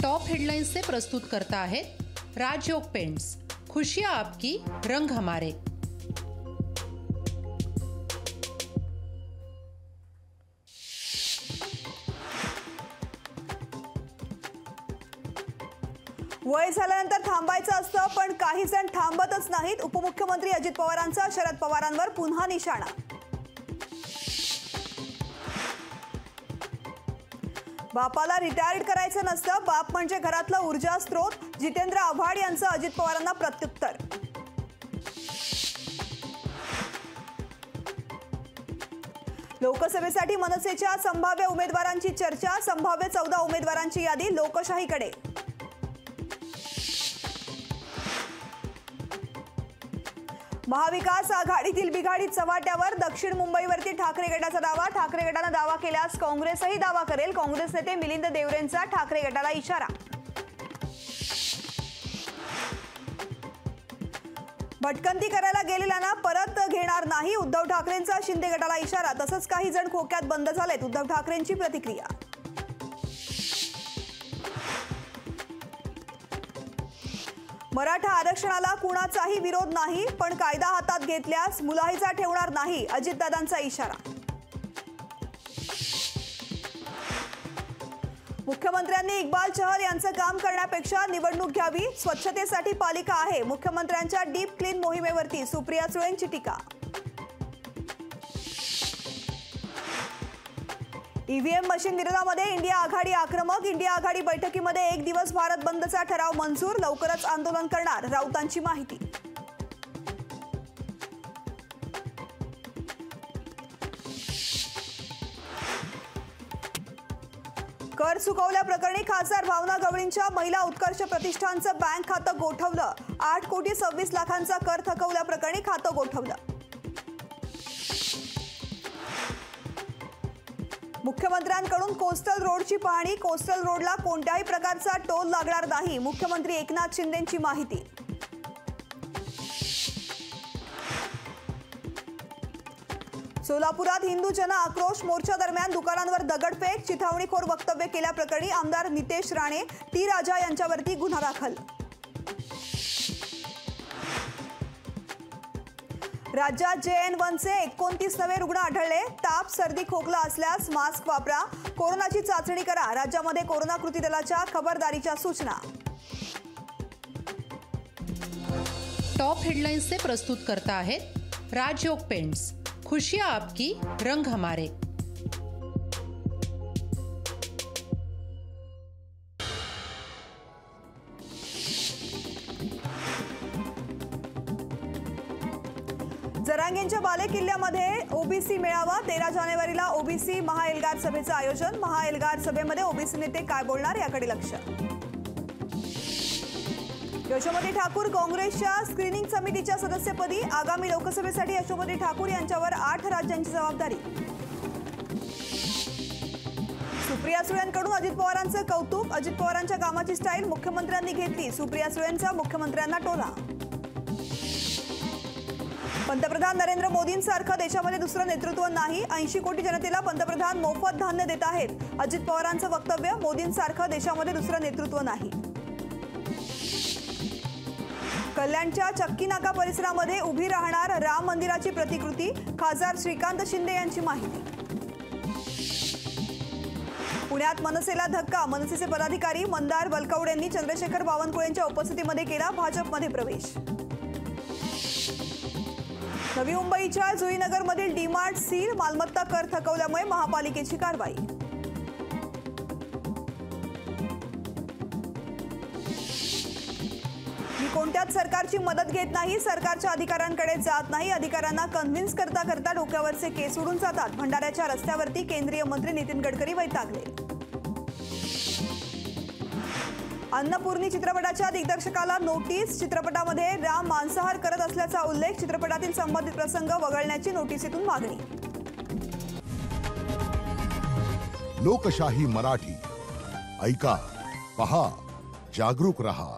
Top headlines से प्रस्तुत करता है राजयोग पेंट्स। खुशियां आपकी, रंग हमारे। वय झाल्यानंतर थांबायचं असतं, पण काही जण थांबतच नाहीत। उपमुख्यमंत्री अजित पवारांचा शरद पवारांवर पुन्हा निशाणा। बापाला रिटायर्ड करायचं नसतं, बाप म्हणजे घरातला ऊर्जा स्रोत। जितेंद्र आव्हाड यांचं अजित पवारांना प्रत्युत्तर। लोकसभेसाठी मनसेच्या संभाव्य उमेदवारांची चर्चा। संभाव्य 14 उमेदवारांची यादी लोकशाहीकडे। महाविकास आघाडीतील बिघाडी चव्हाट्यावर। दक्षिण मुंबईवरती ठाकरे गटाचा दावा। ठाकरे गटाने दावा केल्यास काँग्रेसही दावा करेल। काँग्रेस नेते मिलिंद देवरेंचा ठाकरे गटाला इशारा। भटकंती करायला गेलेल्यांना परत घेणार नाही, उद्धव ठाकरेंचा शिंदे गटाला इशारा। तसंच काही जण खोक्यात बंद झालेत, उद्धव ठाकरेंची प्रतिक्रिया। मराठा आरक्षणाला कुणाचाही विरोध नाही, पण कायदा हातात घेतल्यास मुलाहिजा ठेवणार नाही, अजितदादांचा इशारा। मुख्यमंत्र्यांनी इक्बाल चहल यांचं काम करण्यापेक्षा निवडणूक घ्यावी। स्वच्छतेसाठी पालिका आहे, मुख्यमंत्र्यांच्या डीप क्लीन मोहिमेवरती सुप्रिया सुळेंची टीका। ईव्हीएम मशीन विरोधामध्ये इंडिया आघाडी आक्रमक। इंडिया आघाडी बैठकीमध्ये 1 दिवस भारत बंदचा ठराव मंजूर। लवकरच आंदोलन करणार, राऊतांची माहिती। कर चुकवल्याप्रकरणी खासदार भावना गवळींच्या महिला उत्कर्ष प्रतिष्ठानचं बँक खातं गोठवलं। 8,26,00,000चा कर थकवल्याप्रकरणी खातं गोठवलं। मुख्यमंत्र्यांकडून कोस्टल रोडची पाहणी। कोस्टल रोडला कोणत्याही प्रकारचा टोल लागणार नाही, मुख्यमंत्री एकनाथ शिंदेंची माहिती। सोलापुरात हिंदू जन आक्रोश मोर्चा दरम्यान दुकानांवर दगडफेक। चिथावणीखोर वक्तव्य केल्याप्रकरणी आमदार नितेश राणे, टी राजा यांच्यावरती गुन्हा दाखल। राज्यात JN1चे 29 नवे रुग्ण आढळले। ताप, सर्दी, खोकला असल्यास मास्क वापरा, कोरोनाची चाचणी करा। राज्यामध्ये कोरोना कृती दलाच्या खबरदारीच्या सूचना। टॉप हेडलाइन्स से प्रस्तुत करता है राजयोग पेंट्स। खुशियां आपकी, रंग हमारे। जरांगेंच्या बालेकिल्ल्यामध्ये ओबीसी मेळावा। 13 जानेवारीला ओबीसी महाएल्गार सभेचं आयोजन। महाएल्गार सभेमध्ये ओबीसी नेते काय बोलणार याकडे लक्ष। यशोमती ठाकूर काँग्रेसच्या स्क्रीनिंग समितीच्या सदस्यपदी। आगामी लोकसभेसाठी यशोमती ठाकूर यांच्यावर 8 राज्यांची जबाबदारी। सुप्रिया सुळेंकडून अजित पवारांचं कौतुक। अजित पवारांच्या कामाची स्टाईल मुख्यमंत्र्यांनी घेतली। सुप्रिया सुळेंचा मुख्यमंत्र्यांना टोला। पंतप्रधान नरेंद्र मोदींसारखं देशामध्ये दुसरं नेतृत्व नाही। 80 कोटी जनतेला पंतप्रधान मोफत धान्य देत आहेत, अजित पवारांचं वक्तव्य। मोदींसारखं देशामध्ये दुसरं नेतृत्व नाही। कल्याणच्या चक्की नाका परिसरामध्ये उभी राहणार राम मंदिराची प्रतिकृती। खासदार श्रीकांत शिंदे यांची माहिती। पुण्यात मनसेला धक्का। मनसेचे पदाधिकारी मंदार बलकवडेंनी चंद्रशेखर बावनकुळेंच्या उपस्थितीमध्ये केला भाजपमध्ये प्रवेश। नवी मुंबईच्या जुईनगरमधील डीमार्ट सील। मालमत्ता कर थकवल्यामुळे महापालिकेची कारवाई। मी कोणत्याच सरकारची मदत घेत नाही, सरकारच्या अधिकाऱ्यांकडे जात नाही। अधिकाऱ्यांना कन्व्हिन्स करता करता डोक्यावरचे केस उडून जातात। भंडाऱ्याच्या रस्त्यावरती केंद्रीय मंत्री नितीन गडकरी वैतागले। अन्नपूर्णी चित्रपटाच्या दिग्दर्शकाला नोटीस। चित्रपटामध्ये राम मांसाहार करत असल्याचा उल्लेख। चित्रपटातील संबंधित प्रसंग वगळण्याची नोटीसीतून मागणी। लोकशाही मराठी ऐका, पहा, जागरूक रहा।